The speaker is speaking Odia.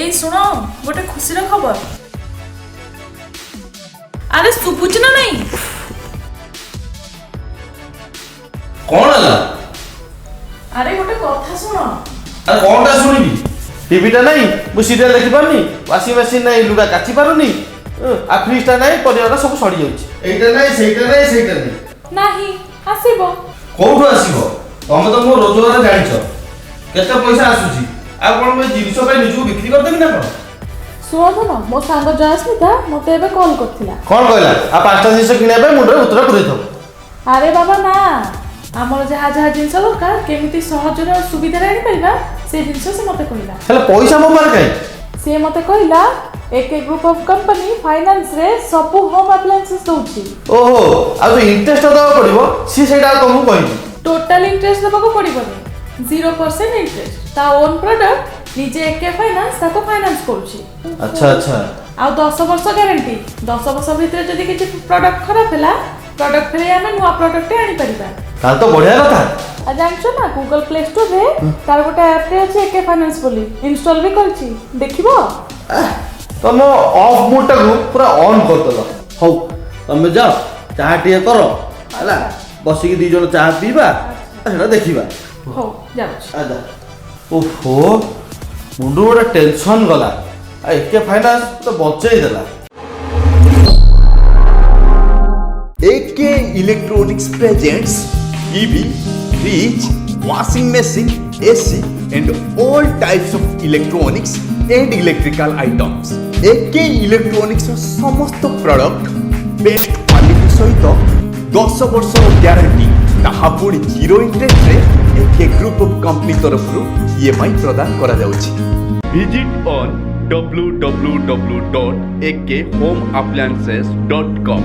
এই ଶୁଣ ଗୋଟେ ଖୁସିର ଖବର। ଆରେ ଶୁଭୁଛି ନା ନାଇଁ? କଣ ହେଲା? ଆରେ ଗୋଟେ କଥା ଶୁଣ। ଆରେ କଣଟା ଶୁଣିବି? ଟିଭିଟା ନାହିଁ, ମୁଁ ସିରିଏଲ ଦେଖିପାରୁନି, ୱାସିଂ ମେସିନ୍ ନାହିଁ, ଲୁଗା କାଚି ପାରୁନି, ଆଉ ଫ୍ରିଜଟା ନାହିଁ, ପରିବାଟା ସବୁ ସରି ଯାଉଛି। ଏଇଟା ନାହିଁ, ସେଇଟା ନାହିଁ, ସେଇଟା ନାହିଁ। ନାହିଁ ଆସିବ। କୋଉଠୁ ଆସିବ? ତମେ ତ ମୋ ରୋଜଗାର ଜାଣିଛ କେତେ ପଇସା ଆସୁଛି। ଆଉ କଣ ମୁଁ ଜିନିଷ ପାଇଁ ନିଜକୁ ବିକ୍ରି କରିଦେବି ନା କଣ? ଶୁଣ ମୋ ସାଙ୍ଗ ଜୟସ୍ମିତା ମତେ ଏବେ କଲ୍ କରିଥିଲା। କଣ କହିଲା? ଆଉ 5ଟା ଜିନିଷ କିଣିବା ପାଇଁ ମୁଣ୍ଡରେ ଉତ୍ତର ପୁରେଇଥିବ। ଆରେ ବାବା ନା, ଆମର ଯାହା ଯାହା ଜିନିଷ ଦରକାର କେମିତି ସହଜରେ ଆଉ ସୁବିଧାରେ ଆଣିପାରିବା ସେ ଜିନିଷ ସେ ମତେ କହିଲା। ହେଲେ ପଇସା ମୋ ପାଖରେ କାଇଁ? ସେ ମତେ କହିଲା ଏକେ ଗ୍ରୁପ ଅଫ କମ୍ପାନୀ ଫାଇନାନ୍ସ ରେ ସବୁ ହୋମ ଆପ୍ଲାଏନ୍ସେସ୍ ଦଉଛି। ଓହୋ, ଆଉ ଯୋଉ ଇଣ୍ଟରେଷ୍ଟ ଦେବାକୁ ପଡିବ ସିଏ ସେଇଟା ଆଉ ତମକୁ କହିବି। ଟୋଟାଲ ଇଣ୍ଟରେଷ୍ଟ ଦେବାକୁ ପଡିବନି, 0% ଇଣ୍ଟରେଷ୍ଟ। ତା ଓନ୍ ପ୍ରଡକ୍ଟ ନିଜେ ଏକେ ଫାଇନାନ୍ସ ତାକୁ ଫାଇନାନ୍ସ କରୁଛି। ଆଚ୍ଛା ଆଚ୍ଛା। ଆଉ 10 ବର୍ଷ ଗ୍ୟାରେଣ୍ଟି। 10 ବର୍ଷ ଭିତରେ ଯଦି କିଛି ପ୍ରଡକ୍ଟ ଖରାପ ହେଲା, ପ୍ରଡକ୍ଟ ଫେରେଇ ଆମେ ନୂଆ ପ୍ରଡକ୍ଟ ଆଣିପାରିବା। ତାହେଲେ ତ ବଢିଆ କଥା। ଆଉ ଜାଣିଛ ନା ଗୁଗଲ ପ୍ଲେ ଷ୍ଟୋର ରେ ତାର ଗୋଟେ ଆପ ଟେ ଅଛି ଏକେ ଫାଇନାନ୍ସ ବୋଲି, ଇନଷ୍ଟଲ ବି କରିଛି, ଦେଖିବ? ତମ ଅଫ୍ ମୁଡ୍ ଟାକୁ ପୁରା ଅନ୍ କରିଦେଲ। ହଉ ତମେ ଯାଅ ଚାହା ଟିକେ କର ହେଲା, ବସିକି 2 ଜଣ ଚାହା ପିଇବା, ସେଟା ଦେଖିବା। ହଉ ଯାଉଛି। ଆଚ୍ଛା। ଓହୋ, ମୁଣ୍ଡୁ ଗୋଟେ ଟେନସନ୍ ଗଲା। ଆଉ ଏକେ ଫାଇନାନ୍ସ ତ ବଞ୍ଚେଇ ଦେଲା। AK Electronics presents TV, fridge, washing machine, AC and all types of electronics and electrical items. AK Electronics समस्त प्रोडक्ट बेस्ट क्वालिटी सहित 10 वर्ष ग्यारंटी, ताहा पुणी 0 इंटरेस्ट रे AK ग्रुप ऑफ कंपनी तरफ EMI प्रदान करा जाउछि। Visit on www.akhomeappliances.com।